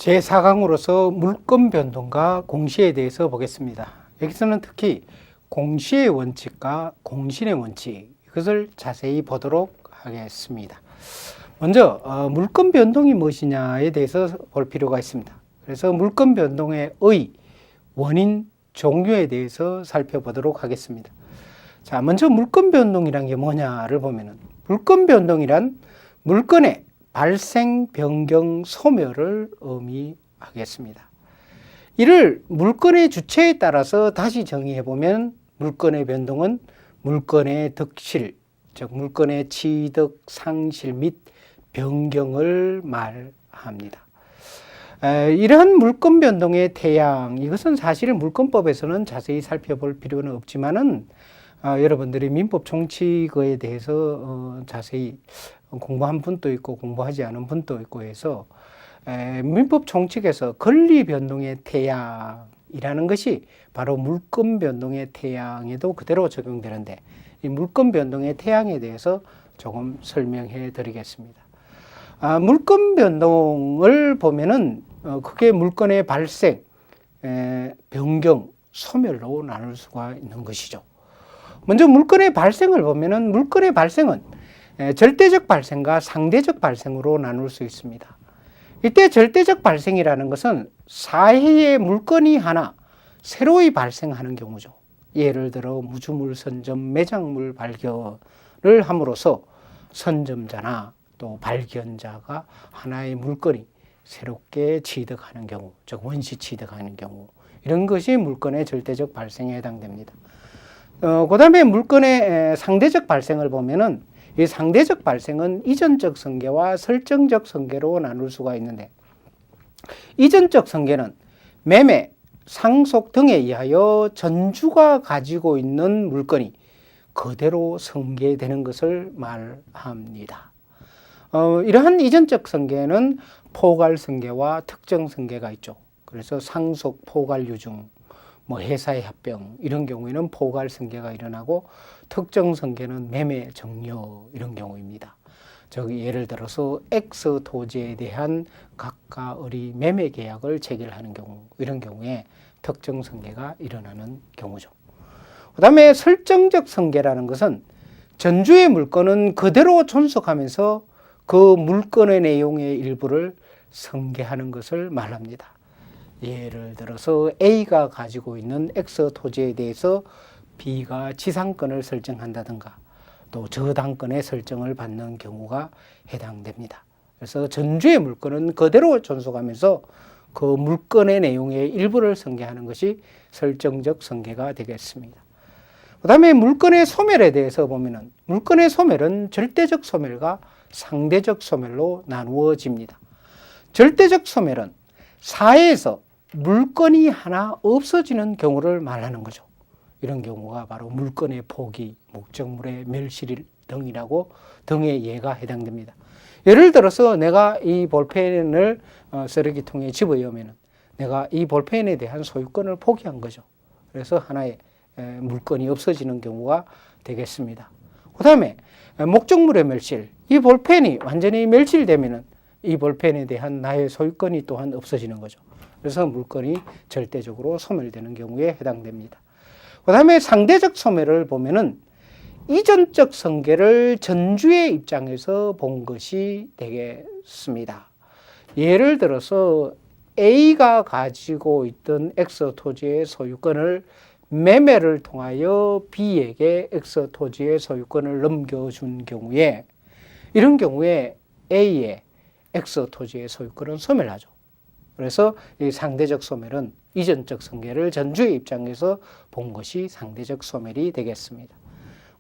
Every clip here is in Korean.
제4강으로서 물권 변동과 공시에 대해서 보겠습니다. 여기서는 특히 공시의 원칙과 공신의 원칙, 이것을 자세히 보도록 하겠습니다. 먼저 물권 변동이 무엇이냐에 대해서 볼 필요가 있습니다. 그래서 물권 변동의 원인, 종류에 대해서 살펴보도록 하겠습니다. 자, 먼저 물권 변동이란 게 뭐냐를 보면은, 물권 변동이란 물권의 발생, 변경, 소멸을 의미하겠습니다. 이를 물권의 주체에 따라서 다시 정의해 보면, 물권의 변동은 물권의 득실, 즉 물권의 취득, 상실 및 변경을 말합니다. 이러한 물권 변동의 태양, 이것은 사실 물권법에서는 자세히 살펴볼 필요는 없지만은 여러분들이 민법 총칙에 대해서 자세히 공부한 분도 있고 공부하지 않은 분도 있고 해서 민법 총칙에서 권리 변동의 태양이라는 것이 바로 물권 변동의 태양에도 그대로 적용되는데, 이 물권 변동의 태양에 대해서 조금 설명해 드리겠습니다. 물권 변동을 보면은 크게 물권의 발생, 변경, 소멸로 나눌 수가 있는 것이죠. 먼저 물권의 발생을 보면은, 물권의 발생은 절대적 발생과 상대적 발생으로 나눌 수 있습니다. 이때 절대적 발생이라는 것은 사해의 물건이 하나 새로이 발생하는 경우죠. 예를 들어 무주물 선점, 매장물 발견을 함으로써 선점자나 또 발견자가 하나의 물건이 새롭게 취득하는 경우, 즉 원시 취득하는 경우, 이런 것이 물건의 절대적 발생에 해당됩니다. 그 다음에 물건의 상대적 발생을 보면은, 이 상대적 발생은 이전적 성계와 설정적 성계로 나눌 수가 있는데, 이전적 성계는 매매, 상속 등에 의하여 전주가 가지고 있는 물건이 그대로 성계되는 것을 말합니다. 이러한 이전적 성계는 포괄 성계와 특정 성계가 있죠. 그래서 상속, 포괄 유증, 회사의 합병, 이런 경우에는 포괄 성계가 일어나고, 특정 성계는 매매, 정려, 이런 경우입니다. 즉 예를 들어서 X 토지에 대한 갑과 을이 매매 계약을 체결하는 경우, 이런 경우에 특정 성계가 일어나는 경우죠. 그 다음에 설정적 성계라는 것은 전주의 물건은 그대로 존속하면서 그 물건의 내용의 일부를 성계하는 것을 말합니다. 예를 들어서 A가 가지고 있는 X 토지에 대해서 B가 지상권을 설정한다든가 또 저당권의 설정을 받는 경우가 해당됩니다. 그래서 전주의 물건은 그대로 존속하면서 그 물건의 내용의 일부를 성계하는 것이 설정적 성계가 되겠습니다. 그 다음에 물건의 소멸에 대해서 보면은, 물건의 소멸은 절대적 소멸과 상대적 소멸로 나누어집니다. 절대적 소멸은 사회에서 물건이 하나 없어지는 경우를 말하는 거죠. 이런 경우가 바로 물건의 포기, 목적물의 멸실 등의 예가 해당됩니다. 예를 들어서 내가 이 볼펜을 쓰레기통에 집어넣으면 내가 이 볼펜에 대한 소유권을 포기한 거죠. 그래서 하나의 물건이 없어지는 경우가 되겠습니다. 그 다음에 목적물의 멸실, 이 볼펜이 완전히 멸실되면 이 볼펜에 대한 나의 소유권이 또한 없어지는 거죠. 그래서 물건이 절대적으로 소멸되는 경우에 해당됩니다. 그 다음에 상대적 소멸을 보면은 이전적 성계를 전주의 입장에서 본 것이 되겠습니다. 예를 들어서 A가 가지고 있던 X 토지의 소유권을 매매를 통하여 B에게 X 토지의 소유권을 넘겨준 경우에, 이런 경우에 A의 X 토지의 소유권은 소멸하죠. 그래서 이 상대적 소멸은 이전적 성계를 전주의 입장에서 본 것이 상대적 소멸이 되겠습니다.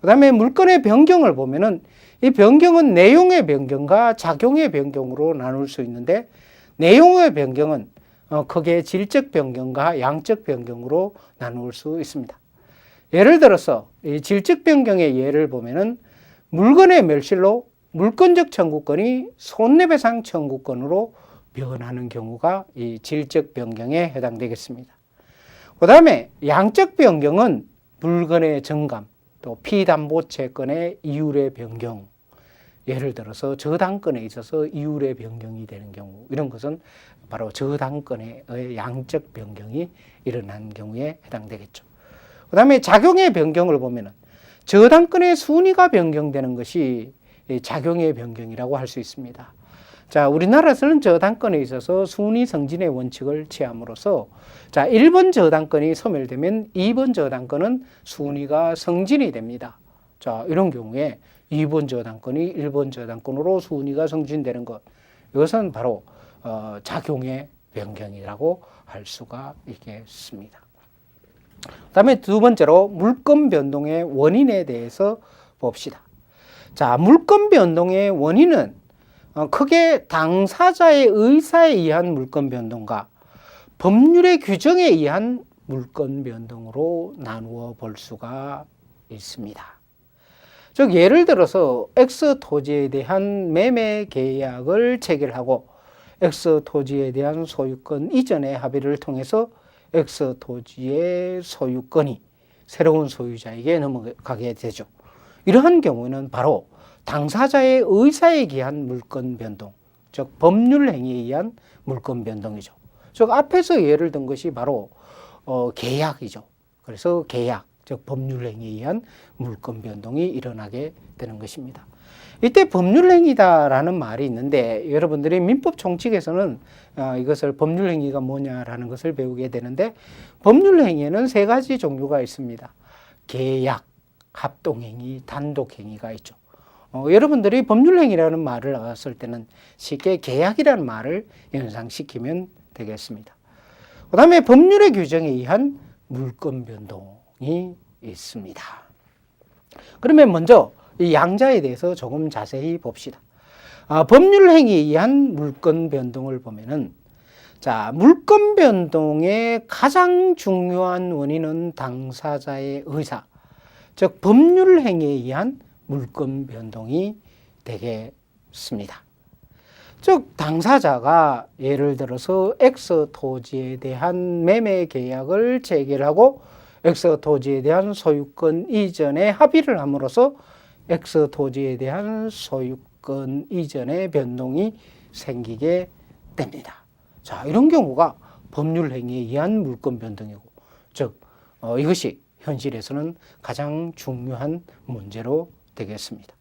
그 다음에 물건의 변경을 보면은, 이 변경은 내용의 변경과 작용의 변경으로 나눌 수 있는데, 내용의 변경은 크게 질적 변경과 양적 변경으로 나눌 수 있습니다. 예를 들어서 이 질적 변경의 예를 보면은, 물건의 멸실로 물권적 청구권이 손해배상 청구권으로 변하는 경우가 이 질적 변경에 해당되겠습니다. 그 다음에 양적 변경은 물건의 정감, 또 피담보 채권의 이율의 변경, 예를 들어서 저당권에 있어서 이율의 변경이 되는 경우, 이런 것은 바로 저당권의 양적 변경이 일어난 경우에 해당되겠죠. 그 다음에 작용의 변경을 보면은 저당권의 순위가 변경되는 것이 작용의 변경이라고 할 수 있습니다. 자, 우리나라에서는 저당권에 있어서 순위 승진의 원칙을 취함으로써, 자, 1번 저당권이 소멸되면 2번 저당권은 순위가 승진이 됩니다. 자, 이런 경우에 2번 저당권이 1번 저당권으로 순위가 승진되는 것, 이것은 바로 작용의 변경이라고 할 수가 있겠습니다. 그다음에 두 번째로 물권 변동의 원인에 대해서 봅시다. 자, 물권 변동의 원인은 크게 당사자의 의사에 의한 물권 변동과 법률의 규정에 의한 물권 변동으로 나누어 볼 수가 있습니다. 즉, 예를 들어서 X 토지에 대한 매매 계약을 체결하고 X 토지에 대한 소유권 이전의 합의를 통해서 X 토지의 소유권이 새로운 소유자에게 넘어가게 되죠. 이러한 경우는 바로 당사자의 의사에 의한 물권 변동, 즉 법률 행위에 의한 물권 변동이죠. 즉 앞에서 예를 든 것이 바로 계약이죠. 그래서 계약, 즉 법률 행위에 의한 물권 변동이 일어나게 되는 것입니다. 이때 법률 행위다라는 말이 있는데, 여러분들이 민법 총칙에서는 이것을 법률 행위가 뭐냐라는 것을 배우게 되는데, 법률 행위에는 세 가지 종류가 있습니다. 계약, 합동행위, 단독행위가 있죠. 여러분들이 법률 행위라는 말을 나왔을 때는 쉽게 계약이라는 말을 연상시키면 되겠습니다. 그 다음에 법률의 규정에 의한 물권 변동이 있습니다. 그러면 먼저 이 양자에 대해서 조금 자세히 봅시다. 법률 행위에 의한 물권 변동을 보면은, 자, 물권 변동의 가장 중요한 원인은 당사자의 의사, 즉 법률 행위에 의한 물권 변동이 되겠습니다. 즉 당사자가 예를 들어서 X 토지에 대한 매매 계약을 체결하고 X 토지에 대한 소유권 이전에 합의를 함으로써 X 토지에 대한 소유권 이전의 변동이 생기게 됩니다. 자, 이런 경우가 법률 행위에 의한 물권 변동이고, 즉 이것이 현실에서는 가장 중요한 문제로 되겠습니다.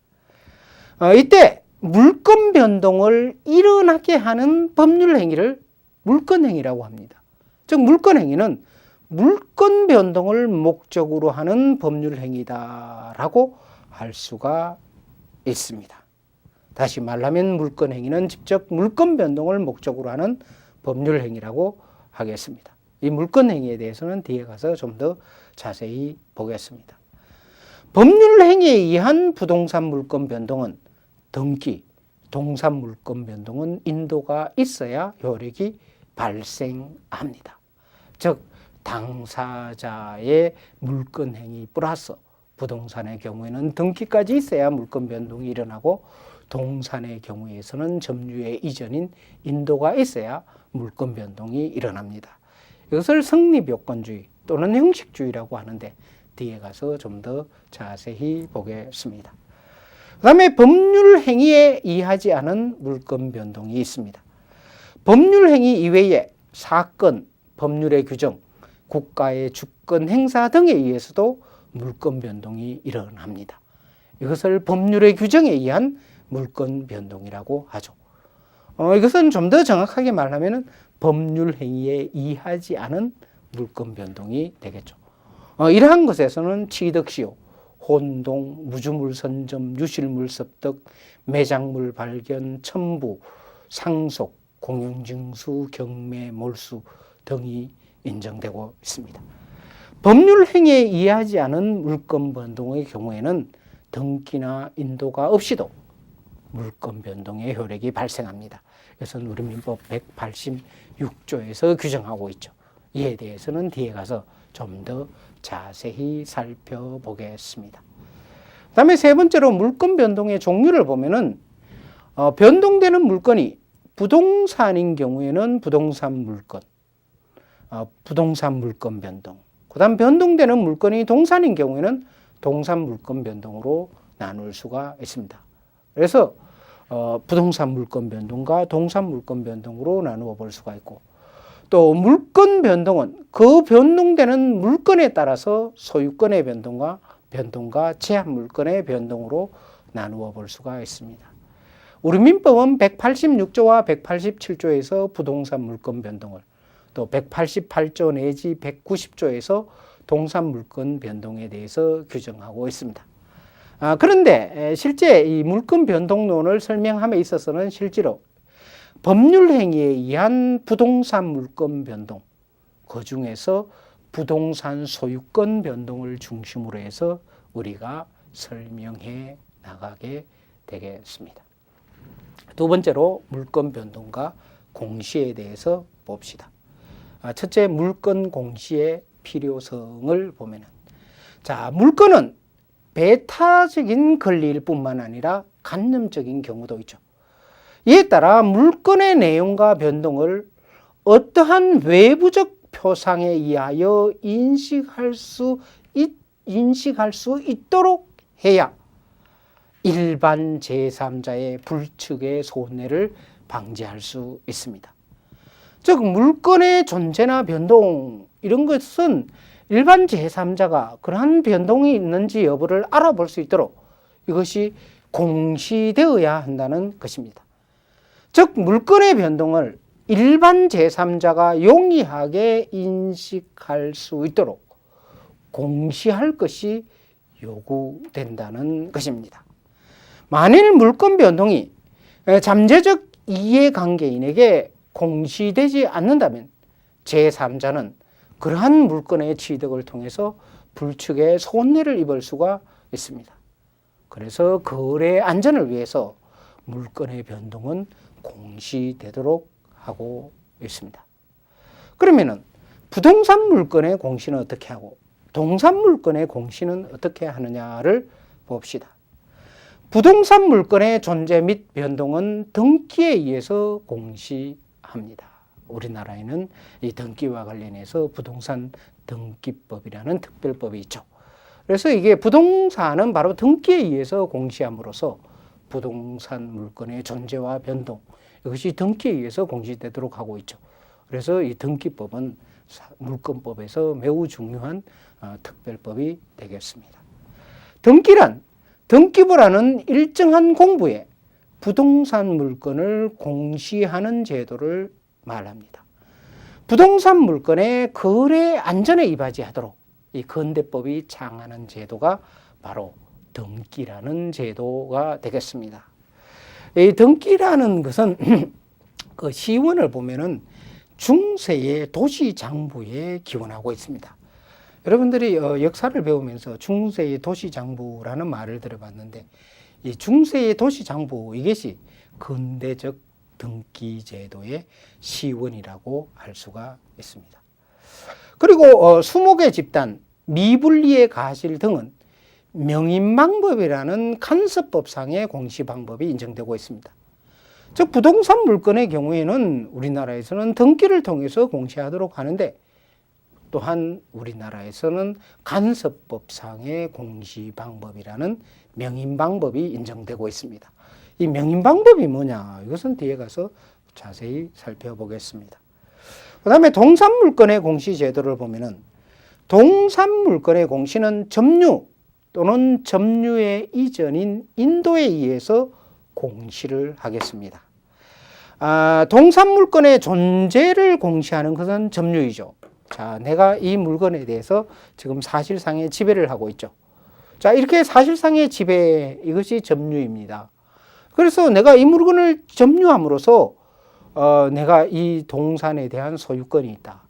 이때 물권 변동을 일어나게 하는 법률 행위를 물권 행위라고 합니다. 즉 물권 행위는 물권 변동을 목적으로 하는 법률 행위다라고 할 수가 있습니다. 다시 말하면 물권 행위는 직접 물권 변동을 목적으로 하는 법률 행위라고 하겠습니다. 이 물권 행위에 대해서는 뒤에 가서 좀 더 자세히 보겠습니다. 법률 행위에 의한 부동산 물권 변동은 등기, 동산 물권 변동은 인도가 있어야 효력이 발생합니다. 즉 당사자의 물권 행위 플러스 부동산의 경우에는 등기까지 있어야 물권 변동이 일어나고, 동산의 경우에서는 점유의 이전인 인도가 있어야 물권 변동이 일어납니다. 이것을 성립요건주의 또는 형식주의라고 하는데 뒤에 가서 좀 더 자세히 보겠습니다. 그 다음에 법률 행위에 의하지 않은 물권 변동이 있습니다. 법률 행위 이외에 사건, 법률의 규정, 국가의 주권 행사 등에 의해서도 물권 변동이 일어납니다. 이것을 법률의 규정에 의한 물권 변동이라고 하죠. 이것은 좀 더 정확하게 말하면 법률 행위에 의하지 않은 물권 변동이 되겠죠. 이러한 것에서는 취득시효, 혼동, 무주물 선점, 유실물 습득, 매장물 발견, 첨부, 상속, 공용증수, 경매, 몰수 등이 인정되고 있습니다. 법률 행위에 의하지 않은 물권 변동의 경우에는 등기나 인도가 없이도 물권 변동의 효력이 발생합니다. 이것은 우리 민법 186조에서 규정하고 있죠. 이에 대해서는 뒤에 가서 좀 더 자세히 살펴보겠습니다. 그 다음에 세 번째로 물권 변동의 종류를 보면은 변동되는 물건이 부동산인 경우에는 부동산 물건, 부동산 물권 변동. 그 다음 변동되는 물건이 동산인 경우에는 동산 물권 변동으로 나눌 수가 있습니다. 그래서 부동산 물권 변동과 동산 물권 변동으로 나누어 볼 수가 있고, 또 물권 변동은 그 변동되는 물건에 따라서 소유권의 변동과 제한 물건의 변동으로 나누어 볼 수가 있습니다. 우리 민법은 186조와 187조에서 부동산 물권 변동을, 또 188조 내지 190조에서 동산 물권 변동에 대해서 규정하고 있습니다. 그런데 실제 이 물권 변동론을 설명함에 있어서는 실제로 법률 행위에 의한 부동산 물권 변동, 그 중에서 부동산 소유권 변동을 중심으로 해서 우리가 설명해 나가게 되겠습니다. 두 번째로 물권 변동과 공시에 대해서 봅시다. 첫째, 물권 공시의 필요성을 보면은, 자, 물권은 배타적인 권리일 뿐만 아니라 간접적인 경우도 있죠. 이에 따라 물권의 내용과 변동을 어떠한 외부적 표상에 의하여 인식할 수 있도록 해야 일반 제3자의 불측의 손해를 방지할 수 있습니다. 즉, 물권의 존재나 변동, 이런 것은 일반 제3자가 그러한 변동이 있는지 여부를 알아볼 수 있도록 이것이 공시되어야 한다는 것입니다. 즉, 물권의 변동을 일반 제3자가 용이하게 인식할 수 있도록 공시할 것이 요구된다는 것입니다. 만일 물권 변동이 잠재적 이해관계인에게 공시되지 않는다면 제3자는 그러한 물권의 취득을 통해서 불측의 손해를 입을 수가 있습니다. 그래서 거래 안전을 위해서 물권의 변동은 공시되도록 하고 있습니다. 그러면은 부동산 물권의 공시는 어떻게 하고 동산 물권의 공시는 어떻게 하느냐를 봅시다. 부동산 물권의 존재 및 변동은 등기에 의해서 공시합니다. 우리나라에는 이 등기와 관련해서 부동산 등기법이라는 특별법이 있죠. 그래서 이게 부동산은 바로 등기에 의해서 공시함으로써 부동산 물권의 존재와 변동, 이것이 등기에 의해서 공시되도록 하고 있죠. 그래서 이 등기법은 물권법에서 매우 중요한 특별법이 되겠습니다. 등기부라는 일정한 공부에 부동산 물권을 공시하는 제도를 말합니다. 부동산 물권의 거래 안전에 이바지하도록 이 건대법이 창하는 제도가 바로 등기라는 제도가 되겠습니다. 이 등기라는 것은 그 시원을 보면은 중세의 도시장부에 기원하고 있습니다. 여러분들이 역사를 배우면서 중세의 도시장부라는 말을 들어봤는데, 이 중세의 도시장부, 이것이 근대적 등기제도의 시원이라고 할 수가 있습니다. 그리고 수목의 집단, 미분리의 가실 등은 명인방법이라는 간섭법상의 공시방법이 인정되고 있습니다. 즉, 부동산 물건의 경우에는 우리나라에서는 등기를 통해서 공시하도록 하는데, 또한 우리나라에서는 간섭법상의 공시방법이라는 명인방법이 인정되고 있습니다. 이 명인방법이 뭐냐? 이것은 뒤에 가서 자세히 살펴보겠습니다. 그 다음에 동산물권의 공시제도를 보면은, 동산물권의 공시는 점유 또는 점유의 이전인 인도에 의해서 공시를 하겠습니다. 동산물권의 존재를 공시하는 것은 점유이죠. 자, 내가 이 물건에 대해서 지금 사실상의 지배를 하고 있죠. 자, 이렇게 사실상의 지배, 이것이 점유입니다. 그래서 내가 이 물건을 점유함으로써 내가 이 동산에 대한 소유권이 있다,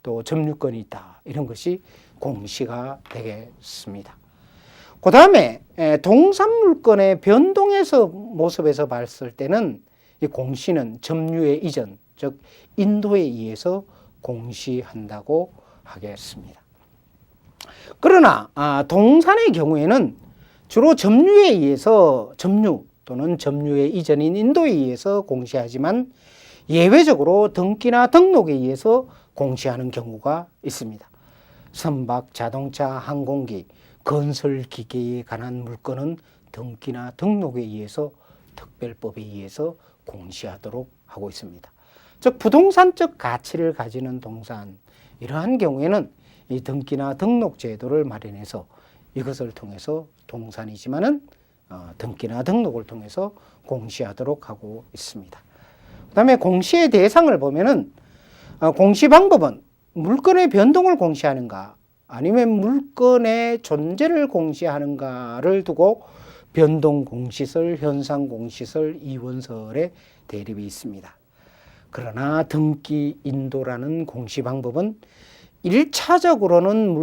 또 점유권이 있다, 이런 것이 공시가 되겠습니다. 그 다음에 동산물권의 변동에서 모습에서 봤을 때는 이 공시는 점유의 이전, 즉 인도에 의해서 공시한다고 하겠습니다. 그러나 동산의 경우에는 주로 점유에 의해서, 점유 또는 점유의 이전인 인도에 의해서 공시하지만 예외적으로 등기나 등록에 의해서 공시하는 경우가 있습니다. 선박, 자동차, 항공기, 건설기계에 관한 물건은 등기나 등록에 의해서 특별법에 의해서 공시하도록 하고 있습니다. 즉 부동산적 가치를 가지는 동산, 이러한 경우에는 이 등기나 등록 제도를 마련해서 이것을 통해서 동산이지만은 등기나 등록을 통해서 공시하도록 하고 있습니다. 그다음에 공시의 대상을 보면은 공시 방법은 물건의 변동을 공시하는가 아니면 물건의 존재를 공시하는가를 두고 변동 공시설, 현상 공시설, 이원설의 대립이 있습니다. 그러나 등기 인도라는 공시 방법은 1차적으로는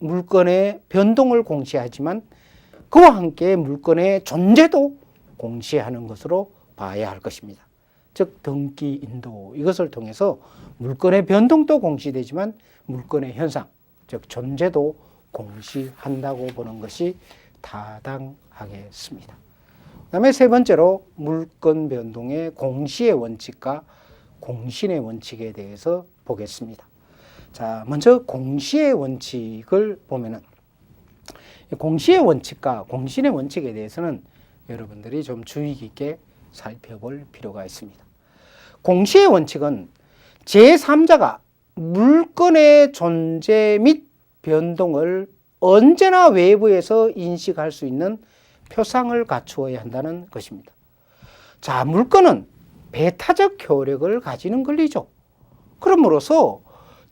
물건의 변동을 공시하지만 그와 함께 물건의 존재도 공시하는 것으로 봐야 할 것입니다. 즉 등기 인도, 이것을 통해서 물건의 변동도 공시되지만 물건의 현상, 즉 존재도 공시한다고 보는 것이 타당하겠습니다. 그 다음에 세 번째로 물건 변동의 공시의 원칙과 공신의 원칙에 대해서 보겠습니다. 자, 먼저 공시의 원칙을 보면은 공시의 원칙과 공신의 원칙에 대해서는 여러분들이 좀 주의 깊게 살펴볼 필요가 있습니다. 공시의 원칙은 제3자가 물건의 존재 및 변동을 언제나 외부에서 인식할 수 있는 표상을 갖추어야 한다는 것입니다. 자, 물건은 배타적 효력을 가지는 권리죠. 그러므로서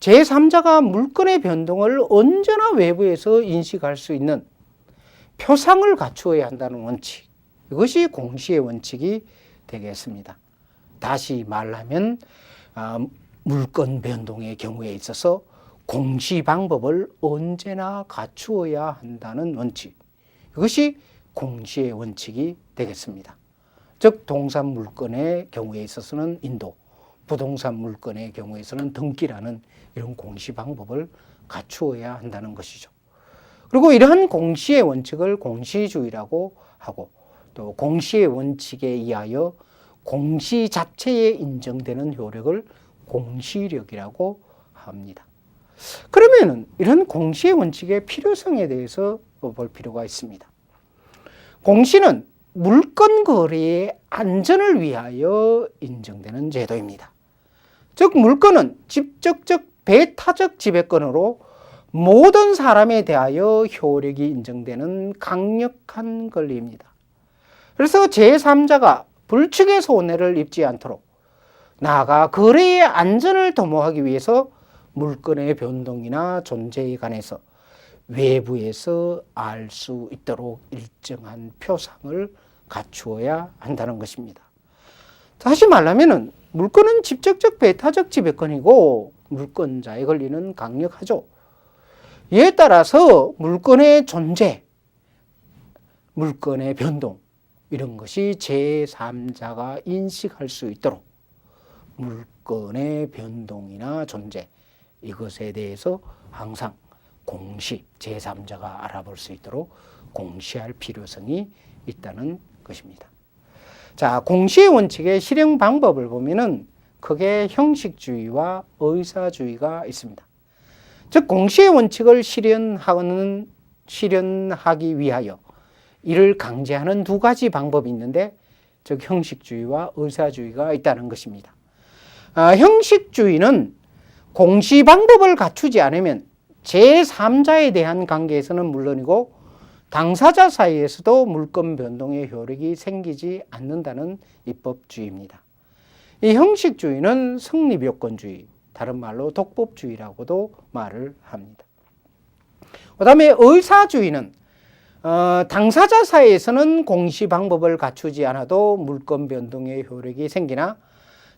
제3자가 물건의 변동을 언제나 외부에서 인식할 수 있는 표상을 갖추어야 한다는 원칙, 이것이 공시의 원칙이 되겠습니다. 다시 말하면 물건 변동의 경우에 있어서 공시 방법을 언제나 갖추어야 한다는 원칙, 이것이 공시의 원칙이 되겠습니다. 즉 동산 물건의 경우에 있어서는 인도, 부동산 물건의 경우에서는 등기라는 이런 공시 방법을 갖추어야 한다는 것이죠. 그리고 이러한 공시의 원칙을 공시주의라고 하고 또 공시의 원칙에 의하여 공시 자체에 인정되는 효력을 공시력이라고 합니다. 그러면 이런 공시의 원칙의 필요성에 대해서 볼 필요가 있습니다. 공시는 물건 거래의 안전을 위하여 인정되는 제도입니다. 즉 물건은 직접적 배타적 지배권으로 모든 사람에 대하여 효력이 인정되는 강력한 권리입니다. 그래서 제3자가 불측의 손해를 입지 않도록 나아가 거래의 안전을 도모하기 위해서 물건의 변동이나 존재에 관해서 외부에서 알 수 있도록 일정한 표상을 갖추어야 한다는 것입니다. 다시 말하면 물건은 직접적 배타적 지배권이고 물건자의 권리는 강력하죠. 이에 따라서 물건의 존재, 물건의 변동 이런 것이 제3자가 인식할 수 있도록 물건의 변동이나 존재 이것에 대해서 항상 공시, 제3자가 알아볼 수 있도록 공시할 필요성이 있다는 것입니다. 자, 공시의 원칙의 실행 방법을 보면은 크게 형식주의와 의사주의가 있습니다. 즉 공시의 원칙을 실현하기 위하여 이를 강제하는 두 가지 방법이 있는데 즉 형식주의와 의사주의가 있다는 것입니다. 형식주의는 공시 방법을 갖추지 않으면 제3자에 대한 관계에서는 물론이고 당사자 사이에서도 물건 변동의 효력이 생기지 않는다는 입법주의입니다. 이 형식주의는 성립요건주의, 다른 말로 독법주의라고도 말을 합니다. 그 다음에 의사주의는 당사자 사이에서는 공시 방법을 갖추지 않아도 물건 변동의 효력이 생기나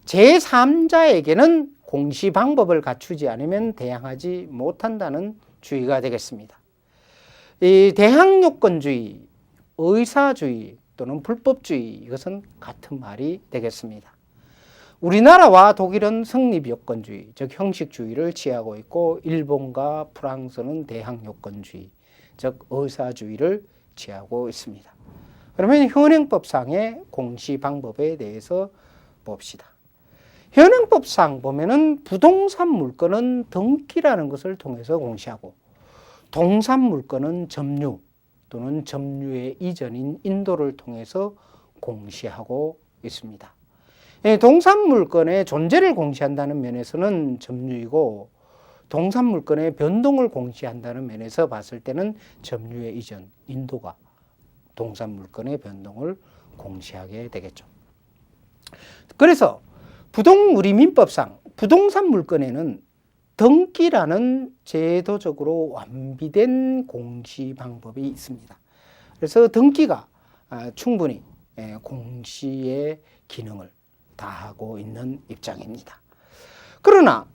제3자에게는 공시 방법을 갖추지 않으면 대항하지 못한다는 주의가 되겠습니다. 이 대항요건주의, 의사주의 또는 불법주의 이것은 같은 말이 되겠습니다. 우리나라와 독일은 성립요건주의, 즉 형식주의를 취하고 있고 일본과 프랑스는 대항요건주의, 즉 의사주의를 취하고 있습니다. 그러면 현행법상의 공시 방법에 대해서 봅시다. 현행법상 보면은 부동산 물건은 등기라는 것을 통해서 공시하고 동산 물건은 점유 또는 점유의 이전인 인도를 통해서 공시하고 있습니다. 동산 물건의 존재를 공시한다는 면에서는 점유이고 동산 물건의 변동을 공시한다는 면에서 봤을 때는 점유의 이전, 인도가 동산 물건의 변동을 공시하게 되겠죠. 그래서 우리 민법상 부동산 물건에는 등기라는 제도적으로 완비된 공시 방법이 있습니다. 그래서 등기가 충분히 공시의 기능을 다하고 있는 입장입니다. 그러나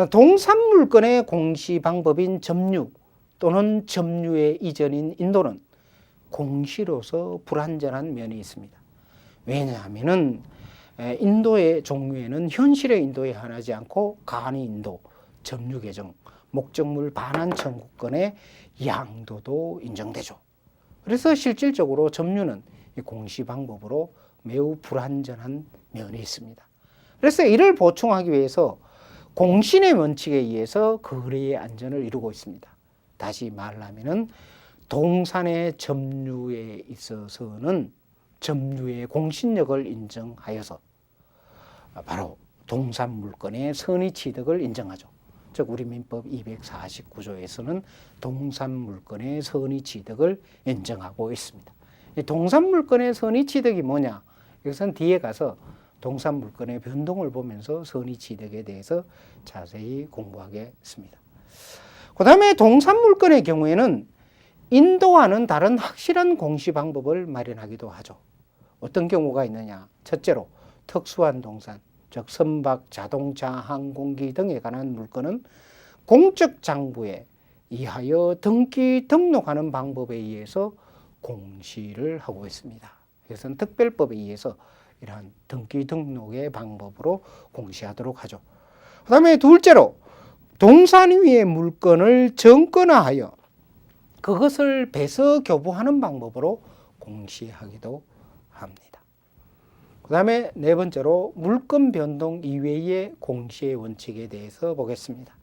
동산 물건의 공시 방법인 점유 또는 점유의 이전인 인도는 공시로서 불완전한 면이 있습니다. 왜냐하면 인도의 종류에는 현실의 인도에 한하지 않고 간이 인도, 점유 계정, 목적물 반환 청구권의 양도도 인정되죠. 그래서 실질적으로 점유는 공시 방법으로 매우 불완전한 면이 있습니다. 그래서 이를 보충하기 위해서 공신의 원칙에 의해서 거래의 안전을 이루고 있습니다. 다시 말하면 동산의 점유에 있어서는 점유의 공신력을 인정하여서 바로 동산 물건의 선의 취득을 인정하죠. 즉 우리 민법 249조에서는 동산 물건의 선의 취득을 인정하고 있습니다. 동산 물건의 선의 취득이 뭐냐? 이것은 뒤에 가서 동산 물건의 변동을 보면서 선의 취득에 대해서 자세히 공부하겠습니다. 그 다음에 동산 물건의 경우에는 인도와는 다른 확실한 공시 방법을 마련하기도 하죠. 어떤 경우가 있느냐? 첫째로 특수한 동산, 즉 선박, 자동차, 항공기 등에 관한 물건은 공적 장부에 의하여 등기 등록하는 방법에 의해서 공시를 하고 있습니다. 이것은 특별법에 의해서 이러한 등기 등록의 방법으로 공시하도록 하죠. 그 다음에 둘째로 동산 위의 물건을 정권화하여 그것을 배서 교부하는 방법으로 공시하기도 합니다. 그 다음에 네 번째로 물건 변동 이외의 공시의 원칙에 대해서 보겠습니다.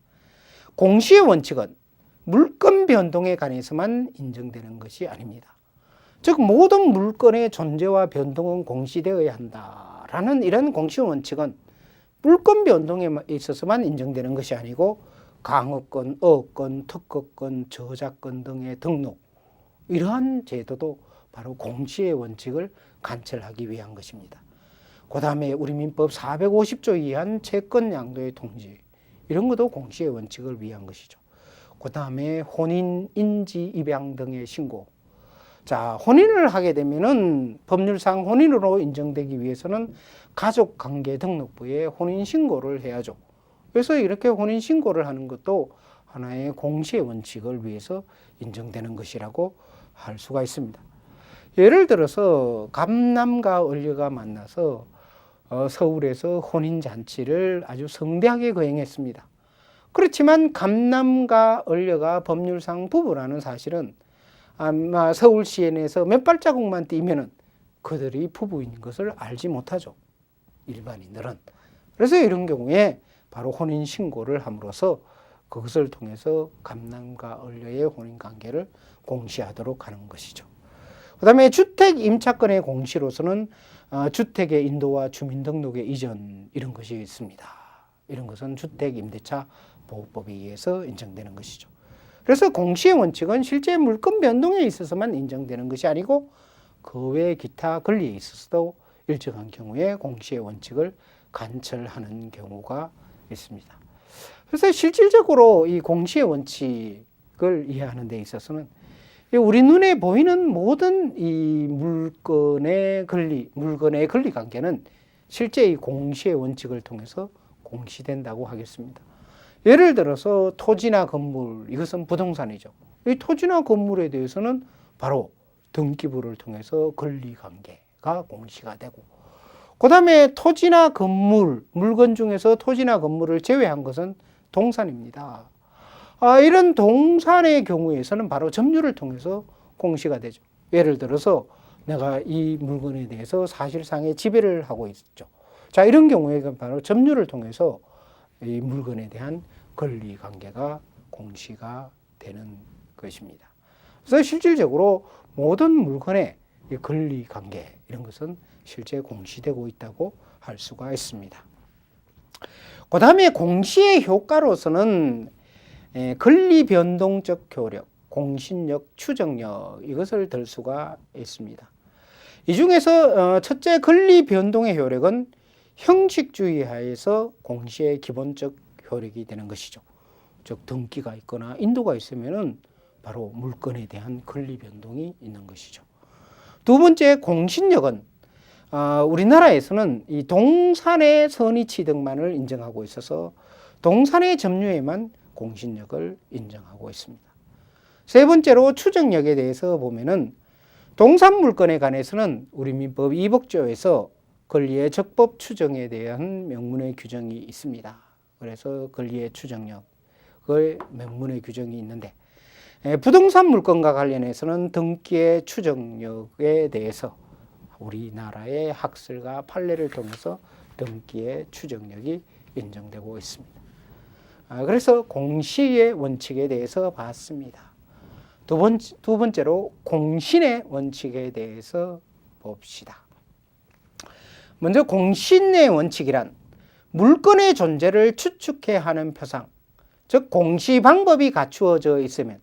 공시의 원칙은 물건 변동에 관해서만 인정되는 것이 아닙니다. 즉 모든 물건의 존재와 변동은 공시되어야 한다라는 이런 공시 원칙은 물건 변동에 있어서만 인정되는 것이 아니고 강업권, 어업권, 특허권, 저작권 등의 등록 이러한 제도도 바로 공시의 원칙을 관철하기 위한 것입니다. 그 다음에 우리 민법 450조에 의한 채권 양도의 통지 이런 것도 공시의 원칙을 위한 것이죠. 그 다음에 혼인, 인지, 입양 등의 신고. 자, 혼인을 하게 되면은 법률상 혼인으로 인정되기 위해서는 가족관계 등록부에 혼인 신고를 해야죠. 그래서 이렇게 혼인 신고를 하는 것도 하나의 공시의 원칙을 위해서 인정되는 것이라고 할 수가 있습니다. 예를 들어서 갑남과 을녀가 만나서 서울에서 혼인잔치를 아주 성대하게 거행했습니다. 그렇지만 갑남과 을녀가 법률상 부부라는 사실은 아마 서울시내에서 몇 발자국만 뛰면은 그들이 부부인 것을 알지 못하죠. 일반인들은. 그래서 이런 경우에 바로 혼인 신고를 함으로써 그것을 통해서 갑남과 을녀의 혼인 관계를 공시하도록 하는 것이죠. 그 다음에 주택 임차권의 공시로서는 주택의 인도와 주민등록의 이전 이런 것이 있습니다. 이런 것은 주택임대차 보호법에 의해서 인정되는 것이죠. 그래서 공시의 원칙은 실제 물건 변동에 있어서만 인정되는 것이 아니고 그 외 기타 권리에 있어서도 일정한 경우에 공시의 원칙을 관철하는 경우가 있습니다. 그래서 실질적으로 이 공시의 원칙을 이해하는 데 있어서는 우리 눈에 보이는 모든 이 물건의 권리 관계는 실제 이 공시의 원칙을 통해서 공시된다고 하겠습니다. 예를 들어서 토지나 건물, 이것은 부동산이죠. 이 토지나 건물에 대해서는 바로 등기부를 통해서 권리 관계가 공시가 되고, 그 다음에 토지나 건물, 물건 중에서 토지나 건물을 제외한 것은 동산입니다. 이런 동산의 경우에서는 바로 점유를 통해서 공시가 되죠. 예를 들어서 내가 이 물건에 대해서 사실상의 지배를 하고 있죠. 자, 이런 경우에는 바로 점유를 통해서 이 물건에 대한 권리 관계가 공시가 되는 것입니다. 그래서 실질적으로 모든 물건의 이 권리 관계 이런 것은 실제 공시되고 있다고 할 수가 있습니다. 그 다음에 공시의 효과로서는 권리 변동적 효력, 공신력, 추정력 이것을 들 수가 있습니다. 이 중에서 첫째 권리 변동의 효력은 형식주의 하에서 공시의 기본적 효력이 되는 것이죠. 즉 등기가 있거나 인도가 있으면은 바로 물건에 대한 권리 변동이 있는 것이죠. 두 번째 공신력은 우리나라에서는 이 동산의 선의 취득만을 인정하고 있어서 동산의 점유에만 공신력을 인정하고 있습니다. 세 번째로 추정력에 대해서 보면은 동산 물건에 관해서는 우리 민법 2법조에서 권리의 적법 추정에 대한 명문의 규정이 있습니다. 그래서 권리의 추정력의 명문의 규정이 있는데 부동산 물건과 관련해서는 등기의 추정력에 대해서 우리나라의 학설과 판례를 통해서 등기의 추정력이 인정되고 있습니다. 그래서 공시의 원칙에 대해서 봤습니다. 두 번째로 공신의 원칙에 대해서 봅시다. 먼저 공신의 원칙이란 물건의 존재를 추측해 하는 표상, 즉 공시 방법이 갖추어져 있으면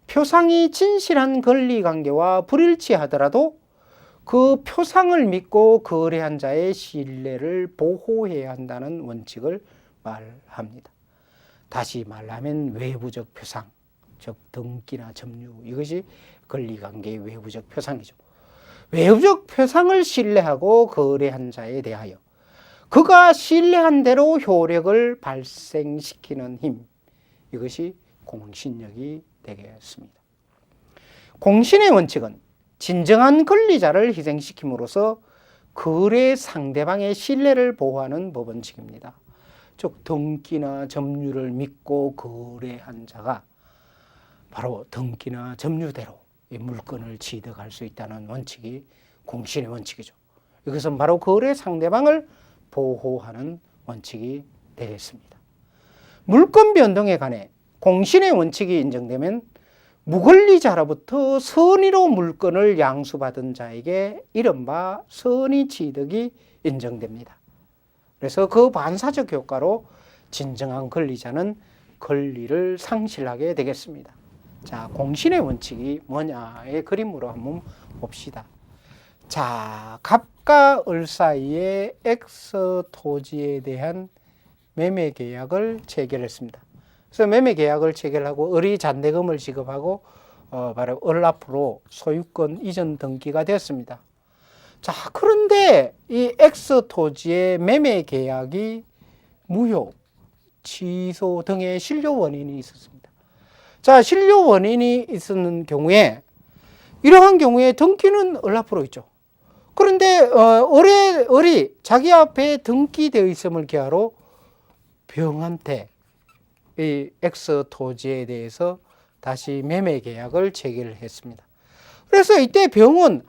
표상이 진실한 권리관계와 불일치하더라도 그 표상을 믿고 거래한 자의 신뢰를 보호해야 한다는 원칙을 말합니다. 다시 말하면 외부적 표상, 즉 등기나 점유 이것이 권리관계의 외부적 표상이죠. 외부적 표상을 신뢰하고 거래한 자에 대하여 그가 신뢰한 대로 효력을 발생시키는 힘, 이것이 공신력이 되겠습니다. 공신의 원칙은 진정한 권리자를 희생시킴으로써 거래 상대방의 신뢰를 보호하는 법원칙입니다. 즉 등기나 점유를 믿고 거래한 자가 바로 등기나 점유대로 이 물건을 취득할 수 있다는 원칙이 공신의 원칙이죠. 이것은 바로 거래 상대방을 보호하는 원칙이 되겠습니다. 물건 변동에 관해 공신의 원칙이 인정되면 무권리자로부터 선의로 물건을 양수받은 자에게 이른바 선의 취득이 인정됩니다. 그래서 그 반사적 효과로 진정한 권리자는 권리를 상실하게 되겠습니다. 자, 공신의 원칙이 뭐냐의 그림으로 한번 봅시다. 자, 갑과 을 사이의 X 토지에 대한 매매 계약을 체결했습니다. 그래서 매매 계약을 체결하고 을이 잔대금을 지급하고 바로 을 앞으로 소유권 이전 등기가 되었습니다. 자, 그런데 이 X 토지의 매매 계약이 무효, 취소 등의 실효 원인이 있었습니다. 자, 실효 원인이 있었는 경우에 이러한 경우에 등기는 을 앞으로 있죠. 그런데 을이 자기 앞에 등기되어 있음을 기하로 병한테 이 X 토지에 대해서 다시 매매 계약을 체결했습니다. 그래서 이때 병은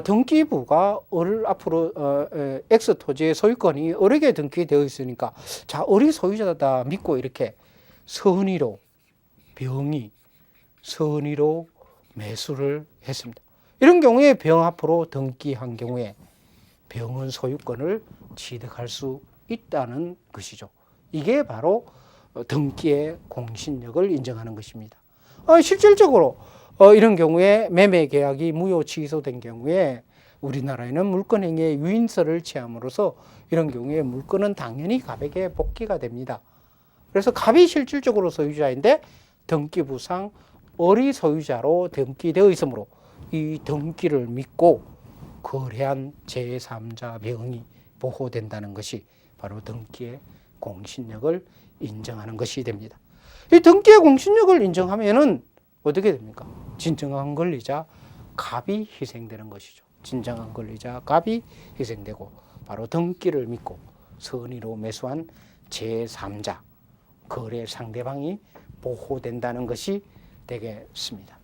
등기부가 을 앞으로 X 토지의 소유권이 을에게 등기되어 있으니까 자, 을이 소유자다 믿고 이렇게 선의로 병이 선의로 매수를 했습니다. 이런 경우에 병 앞으로 등기한 경우에 병은 소유권을 취득할 수 있다는 것이죠. 이게 바로 등기의 공신력을 인정하는 것입니다. 실질적으로 이런 경우에 매매 계약이 무효 취소된 경우에 우리나라에는 물권행위의 유인서를 취함으로써 이런 경우에 물건은 당연히 갑에게 복귀가 됩니다. 그래서 갑이 실질적으로 소유자인데 등기부상 을이 소유자로 등기되어 있으므로 이 등기를 믿고 거래한 제3자 병이 보호된다는 것이 바로 등기의 공신력을 인정하는 것이 됩니다. 이 등기의 공신력을 인정하면은 어떻게 됩니까? 진정한 권리자 갑이 희생되는 것이죠. 진정한 권리자 갑이 희생되고 바로 등기를 믿고 선의로 매수한 제3자 거래 상대방이 보호된다는 것이 되겠습니다.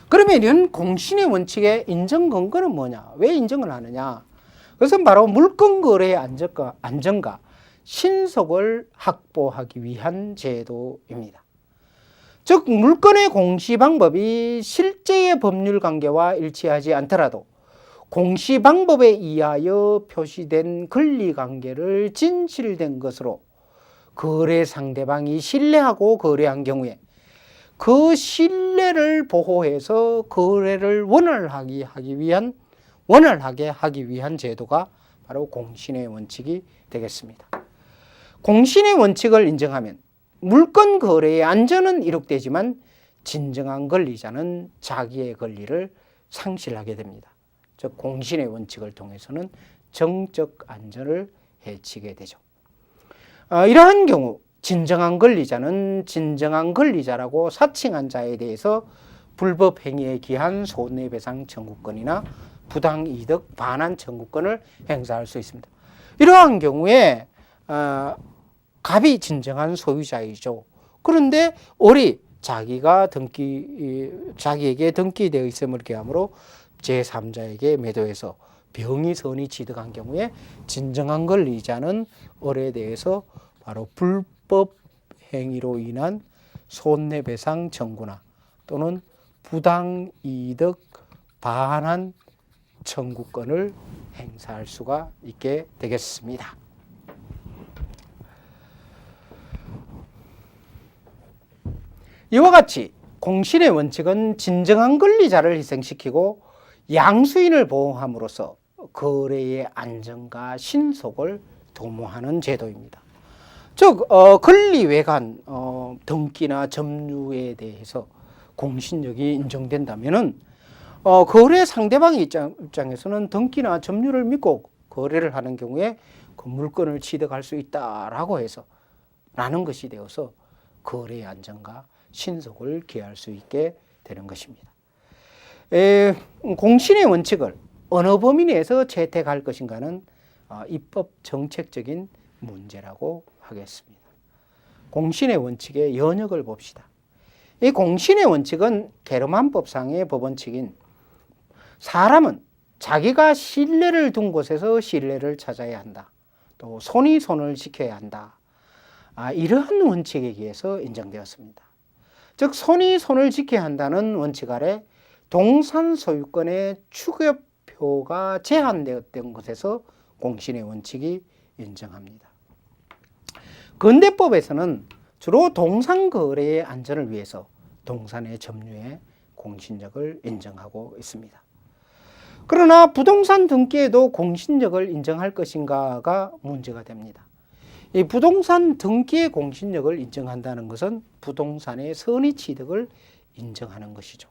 그러면 이런 공신의 원칙의 인정 근거는 뭐냐? 왜 인정을 하느냐? 그것은 바로 물건 거래의 안정과 신속을 확보하기 위한 제도입니다. 즉 물건의 공시 방법이 실제의 법률 관계와 일치하지 않더라도 공시 방법에 의하여 표시된 권리 관계를 진실된 것으로 거래 상대방이 신뢰하고 거래한 경우에 그 신뢰를 보호해서 거래를 원활하게 하기 위한 제도가 바로 공신의 원칙이 되겠습니다. 공신의 원칙을 인정하면 물건 거래의 안전은 이룩되지만 진정한 권리자는 자기의 권리를 상실하게 됩니다. 즉 공신의 원칙을 통해서는 정적 안전을 해치게 되죠. 이러한 경우 진정한 권리자는 진정한 권리자라고 사칭한 자에 대해서 불법 행위에 기한 손해배상 청구권이나 부당이득 반환 청구권을 행사할 수 있습니다. 이러한 경우에 갑이 진정한 소유자이죠. 그런데 올이 자기에게 등기되어 있음을 기함으로 제3자에게 매도해서 병이 선이 취득한 경우에 진정한 권리자는 을에 대해서 바로 불법 행위로 인한 손해배상 청구나 또는 부당이득 반환 청구권을 행사할 수가 있게 되겠습니다. 이와 같이 공신의 원칙은 진정한 권리자를 희생시키고 양수인을 보호함으로써 거래의 안전과 신속을 도모하는 제도입니다. 즉 권리외관 등기나 점유에 대해서 공신력이 인정된다면은 거래 상대방의 입장에서는 등기나 점유를 믿고 거래를 하는 경우에 그 물건을 취득할 수 있다라고 해서 라는 것이 되어서 거래의 안전과 신속을 기할 수 있게 되는 것입니다. 공신의 원칙을 어느 범위 내에서 채택할 것인가는 입법 정책적인 문제라고 하겠습니다. 공신의 원칙의 연역을 봅시다. 이 공신의 원칙은 게르만법상의 법원칙인 사람은 자기가 신뢰를 둔 곳에서 신뢰를 찾아야 한다. 또 손이 손을 지켜야 한다. 이러한 원칙에 의해서 인정되었습니다. 즉 손이 손을 지켜야 한다는 원칙 아래 동산 소유권의 추격표가 제한되었던 것에서 공신의 원칙이 인정합니다. 근대법에서는 주로 동산 거래의 안전을 위해서 동산의 점유의 공신력을 인정하고 있습니다. 그러나 부동산 등기에도 공신력을 인정할 것인가가 문제가 됩니다. 이 부동산 등기의 공신력을 인정한다는 것은 부동산의 선의 취득을 인정하는 것이죠.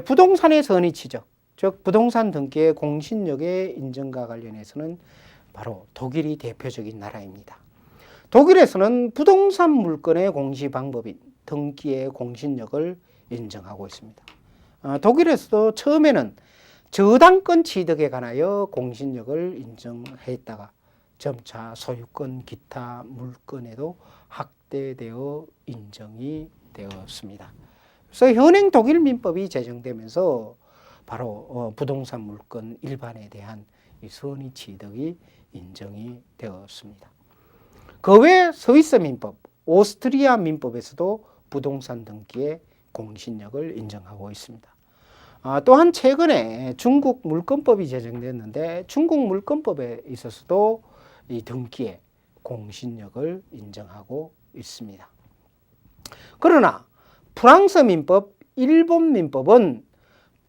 부동산의 선의 취득, 즉 부동산 등기의 공신력의 인정과 관련해서는 바로 독일이 대표적인 나라입니다. 독일에서는 부동산 물건의 공시 방법인 등기의 공신력을 인정하고 있습니다. 독일에서도 처음에는 저당권 취득에 관하여 공신력을 인정했다가 점차 소유권 기타 물건에도 확대되어 인정이 되었습니다. 그래서 현행 독일 민법이 제정되면서 바로 부동산 물건 일반에 대한 이 선의 취득이 인정이 되었습니다. 그 외 스위스 민법, 오스트리아 민법에서도 부동산 등기의 공신력을 인정하고 있습니다. 또한 최근에 중국 물권법이 제정됐는데 중국 물권법에 있어서도 이 등기의 공신력을 인정하고 있습니다. 그러나 프랑스 민법, 일본 민법은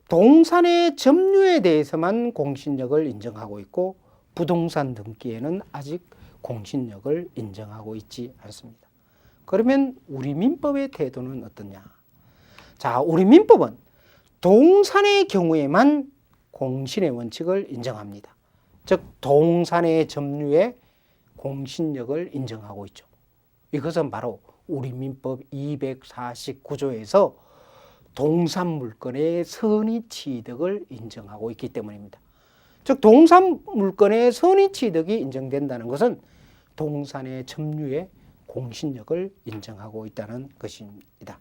동산의 점유에 대해서만 공신력을 인정하고 있고 부동산 등기에는 아직 공신력을 인정하고 있지 않습니다. 그러면 우리 민법의 태도는 어떠냐? 자, 우리 민법은 동산의 경우에만 공신의 원칙을 인정합니다. 즉 동산의 점유에 공신력을 인정하고 있죠. 이것은 바로 우리 민법 249조에서 동산 물건의 선의 취득을 인정하고 있기 때문입니다. 즉 동산 물건의 선의 취득이 인정된다는 것은 동산의 점유에 공신력을 인정하고 있다는 것입니다.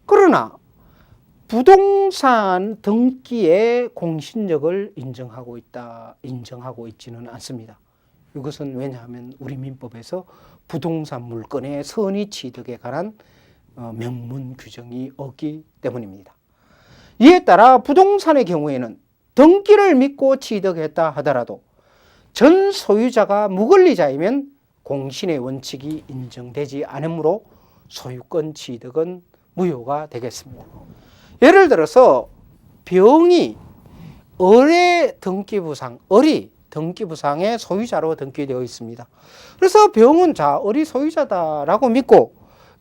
그러나 부동산 등기의 공신력을 인정하고 있지는 않습니다. 이것은 왜냐하면 우리 민법에서 부동산 물건의 선의 취득에 관한 명문 규정이 없기 때문입니다. 이에 따라 부동산의 경우에는 등기를 믿고 취득했다 하더라도 전 소유자가 무권리자이면 공신의 원칙이 인정되지 않으므로 소유권 취득은 무효가 되겠습니다. 예를 들어서 병이 을의 등기부상의 소유자로 등기되어 있습니다. 그래서 병은 을이 소유자다라고 믿고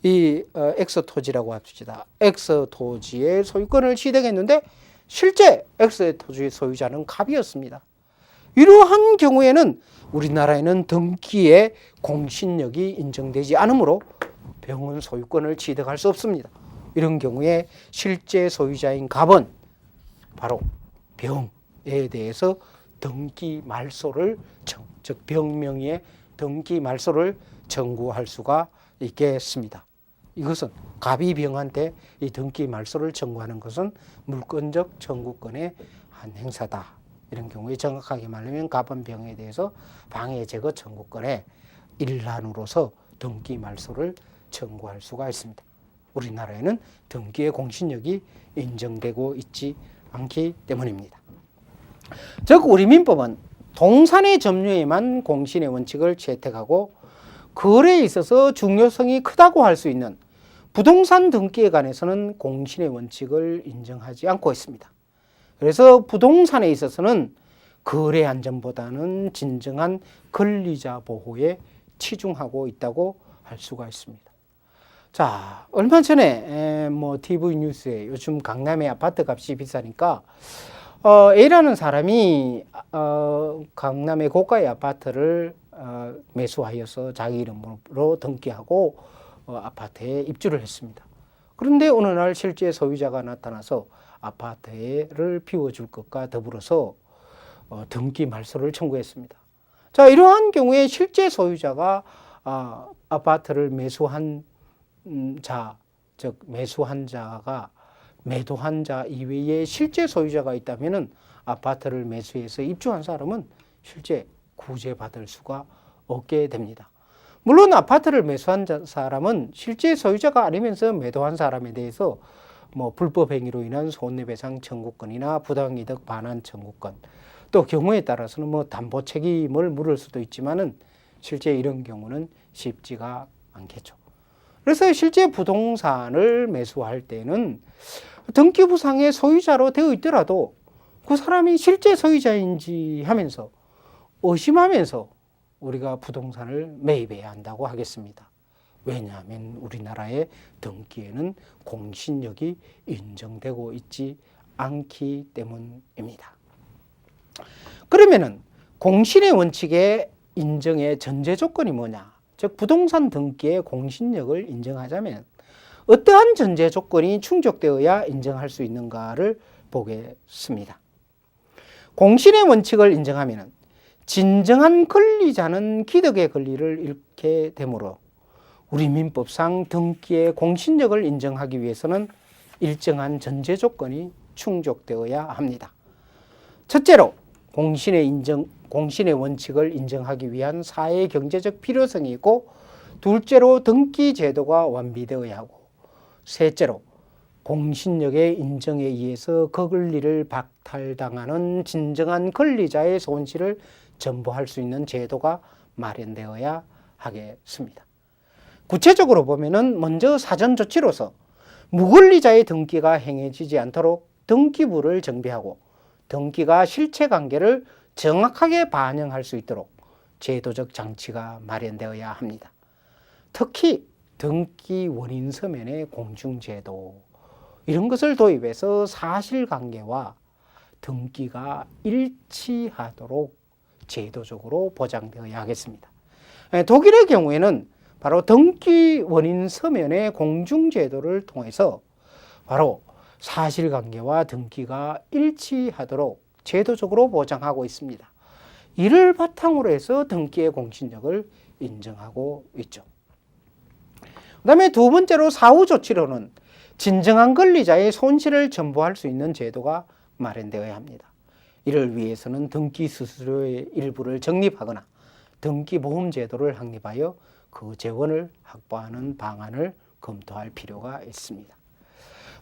이 X 토지라고 합시다. X 토지의 소유권을 취득했는데 실제 X 토지의 소유자는 갑이었습니다. 이러한 경우에는 우리나라에는 등기의 공신력이 인정되지 않으므로 병은 소유권을 취득할 수 없습니다. 이런 경우에 실제 소유자인 갑은 바로 병에 대해서 등기 말소를 즉 병명의의 등기 말소를 청구할 수가 있겠습니다. 이것은 갑이 병한테 이 등기 말소를 청구하는 것은 물권적 청구권의 한 행사다. 이런 경우에 정확하게 말하면 갑은 병에 대해서 방해 제거 청구권의 일환으로서 등기 말소를 청구할 수가 있습니다. 우리나라에는 등기의 공신력이 인정되고 있지 않기 때문입니다. 즉 우리 민법은 동산의 점유에만 공신의 원칙을 채택하고 거래에 있어서 중요성이 크다고 할 수 있는 부동산 등기에 관해서는 공신의 원칙을 인정하지 않고 있습니다. 그래서 부동산에 있어서는 거래 안전보다는 진정한 권리자 보호에 치중하고 있다고 할 수가 있습니다. 자, 얼마 전에 TV 뉴스에 요즘 강남의 아파트 값이 비싸니까 A라는 사람이 강남의 고가의 아파트를 매수하여서 자기 이름으로 등기하고 아파트에 입주를 했습니다. 그런데 어느 날 실제 소유자가 나타나서 아파트를 비워줄 것과 더불어서 등기 말소를 청구했습니다. 자, 이러한 경우에 실제 소유자가 아파트를 매수한 즉 매수한 자가 매도한 자 이외에 실제 소유자가 있다면 아파트를 매수해서 입주한 사람은 실제 구제받을 수가 없게 됩니다. 물론 아파트를 매수한 사람은 실제 소유자가 아니면서 매도한 사람에 대해서 불법 행위로 인한 손해배상 청구권이나 부당이득 반환 청구권, 또 경우에 따라서는 담보 책임을 물을 수도 있지만은 실제 이런 경우는 쉽지가 않겠죠. 그래서 실제 부동산을 매수할 때는 등기부상의 소유자로 되어 있더라도 그 사람이 실제 소유자인지 하면서 의심하면서 우리가 부동산을 매입해야 한다고 하겠습니다. 왜냐하면 우리나라의 등기에는 공신력이 인정되고 있지 않기 때문입니다. 그러면은 공신의 원칙의 인정의 전제 조건이 뭐냐? 즉 부동산 등기의 공신력을 인정하자면 어떠한 전제 조건이 충족되어야 인정할 수 있는가를 보겠습니다. 공신의 원칙을 인정하면 진정한 권리자는 기득의 권리를 잃게 되므로 우리 민법상 등기의 공신력을 인정하기 위해서는 일정한 전제 조건이 충족되어야 합니다. 첫째로 공신의 원칙을 인정하기 위한 사회 경제적 필요성이 있고, 둘째로 등기 제도가 완비되어야 하고, 셋째로 공신력의 인정에 의해서 그 권리를 박탈당하는 진정한 권리자의 손실을 전부할 수 있는 제도가 마련되어야 하겠습니다. 구체적으로 보면은 먼저 사전 조치로서 무권리자의 등기가 행해지지 않도록 등기부를 정비하고 등기가 실체 관계를 정확하게 반영할 수 있도록 제도적 장치가 마련되어야 합니다. 특히 등기 원인 서면의 공중제도, 이런 것을 도입해서 사실관계와 등기가 일치하도록 제도적으로 보장되어야 하겠습니다. 독일의 경우에는 바로 등기 원인 서면의 공중제도를 통해서 바로 사실관계와 등기가 일치하도록 제도적으로 보장하고 있습니다. 이를 바탕으로 해서 등기의 공신력을 인정하고 있죠. 그 다음에 두 번째로 사후조치로는 진정한 권리자의 손실을 전부할 수 있는 제도가 마련되어야 합니다. 이를 위해서는 등기 수수료의 일부를 적립하거나 등기보험제도를 확립하여 그 재원을 확보하는 방안을 검토할 필요가 있습니다.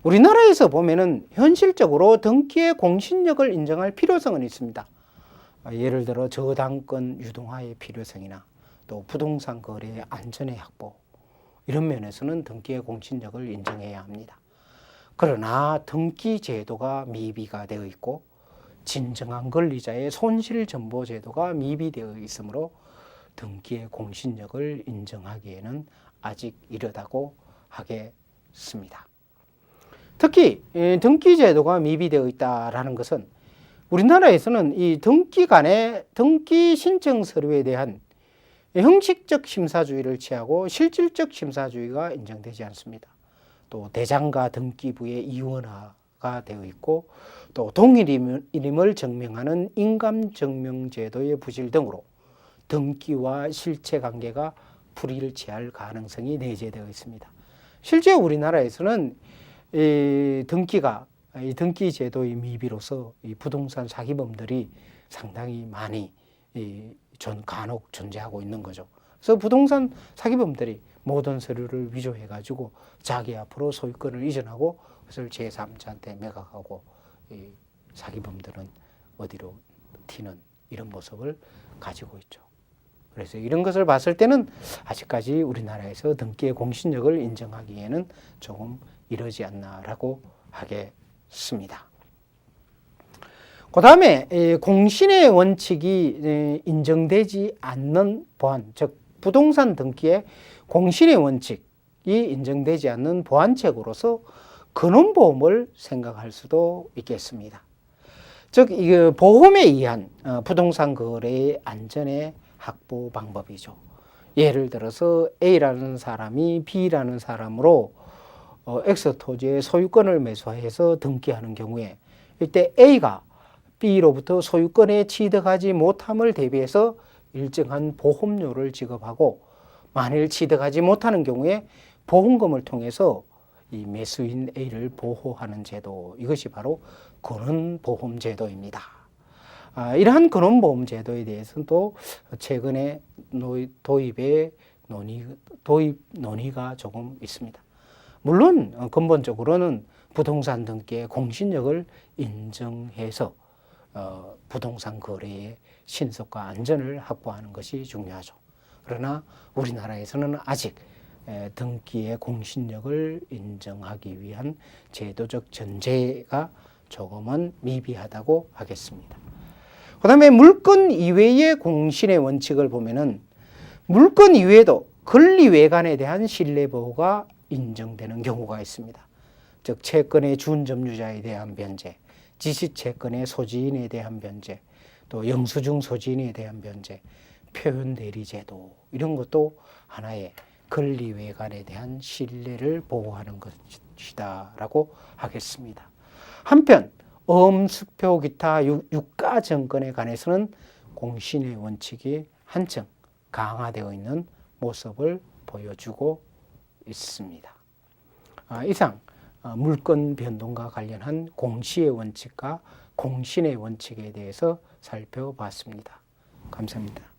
우리나라에서 보면은 현실적으로 등기의 공신력을 인정할 필요성은 있습니다. 예를 들어 저당권 유동화의 필요성이나 또 부동산 거래의 안전의 확보, 이런 면에서는 등기의 공신력을 인정해야 합니다. 그러나 등기 제도가 미비가 되어 있고 진정한 권리자의 손실전보 제도가 미비되어 있으므로 등기의 공신력을 인정하기에는 아직 이르다고 하겠습니다. 특히 등기 제도가 미비되어 있다는 것은 우리나라에서는 이 등기 간의 등기 신청 서류에 대한 형식적 심사주의를 취하고 실질적 심사주의가 인정되지 않습니다. 또 대장과 등기부의 이원화가 되어 있고 또 동일임을 증명하는 인감증명제도의 부실 등으로 등기와 실체 관계가 불일치할 가능성이 내재되어 있습니다. 실제 우리나라에서는 이 등기 제도의 미비로서 이 부동산 사기범들이 상당히 많이 간혹 존재하고 있는 거죠. 그래서 부동산 사기범들이 모든 서류를 위조해 가지고 자기 앞으로 소유권을 이전하고 그것을 제3자한테 매각하고 이 사기범들은 어디로 튀는 이런 모습을 가지고 있죠. 그래서 이런 것을 봤을 때는 아직까지 우리나라에서 등기의 공신력을 인정하기에는 조금 이러지 않나라고 하겠습니다. 그 다음에 공신의 원칙이 인정되지 않는 보안, 즉 부동산 등기의 공신의 원칙이 인정되지 않는 보완책으로서 근원보험을 생각할 수도 있겠습니다. 즉 보험에 의한 부동산 거래의 안전의 확보 방법이죠. 예를 들어서 A라는 사람이 B라는 사람으로 X 토지의 소유권을 매수해서 등기하는 경우에 이때 A가 B로부터 소유권에 취득하지 못함을 대비해서 일정한 보험료를 지급하고 만일 취득하지 못하는 경우에 보험금을 통해서 이 매수인 A를 보호하는 제도, 이것이 바로 근원보험제도입니다. 이러한 근원보험제도에 대해서는 또 최근에 도입 논의가 조금 있습니다. 물론 근본적으로는 부동산 등기의 공신력을 인정해서 부동산 거래의 신속과 안전을 확보하는 것이 중요하죠. 그러나 우리나라에서는 아직 등기의 공신력을 인정하기 위한 제도적 전제가 조금은 미비하다고 하겠습니다. 그 다음에 물건 이외의 공신의 원칙을 보면은 물건 이외에도 권리외관에 대한 신뢰보호가 인정되는 경우가 있습니다. 즉 채권의 준점유자에 대한 변제, 지시채권의 소지인에 대한 변제, 또 영수증 소지인에 대한 변제, 표현대리제도, 이런 것도 하나의 권리외관에 대한 신뢰를 보호하는 것이다 라고 하겠습니다. 한편 엄수표 기타 유가증권에 관해서는 공신의 원칙이 한층 강화되어 있는 모습을 보여주고 있습니다. 이상 물건 변동과 관련한 공시의 원칙과 공신의 원칙에 대해서 살펴봤습니다. 감사합니다.